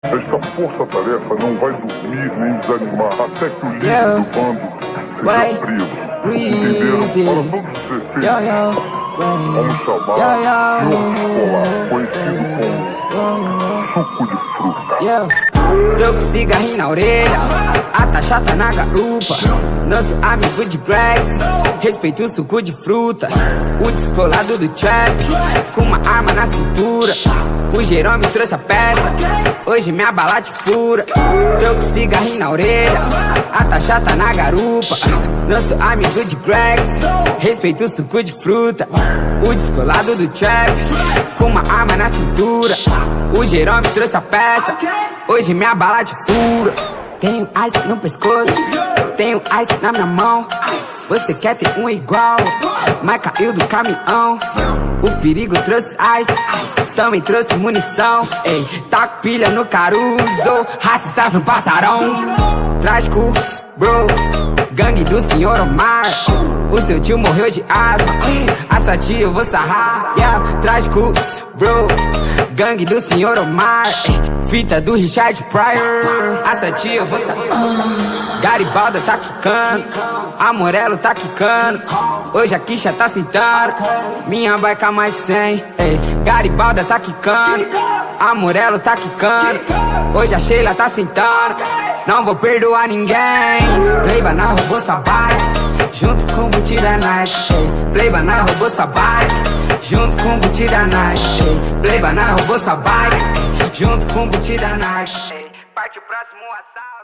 Esta força-tarefa não vai dormir nem desanimar até que o líder do bando seja preso. Entenderam? Para todos os efeitos, vamos chamar de urso polar, conhecido como suco de fruta. Tô com cigarrinho na orelha, a taxa tá na garupa. Nosso amigo de Grex, respeito o suco de fruta. O descolado do trap, com uma arma na cintura. O Jerome trouxe a peça, hoje minha bala te fura. Tô com cigarrinho na orelha, a taxa tá na garupa. Nosso amigo de Grex, respeito o suco de fruta. O descolado do trap, com uma arma na cintura. O Jerome trouxe a peça, hoje minha bala te fura. Tenho ice no pescoço, tenho ice na minha mão. Você quer ter um igual, mas caiu do caminhão. O perigo trouxe ice, também trouxe munição. Ei, tá com pilha no caruso, racistas no passarão. Trágico, bro, gangue do senhor Omar. O seu tio morreu de asma, a sua tia eu vou sarrar. Yeah, trágico, bro, gangue do senhor Omar. Fita do Richard Pryor, a sua tia eu vou sarrar. Garibalda tá quicando, Amorelo tá quicando. Hoje a quicha tá sentando, minha baica mais 100. Ei, Garibalda tá quicando, Amorelo tá quicando. Hoje a Sheila tá sentando, não vou perdoar ninguém. Playbanana roubou sua bike, junto com o Gucci da Nike. Playbanana roubou sua bike, junto com o Gucci da Nike. Playbanana roubou sua bike, junto com o Gucci da Nike. Parte o próximo assalto.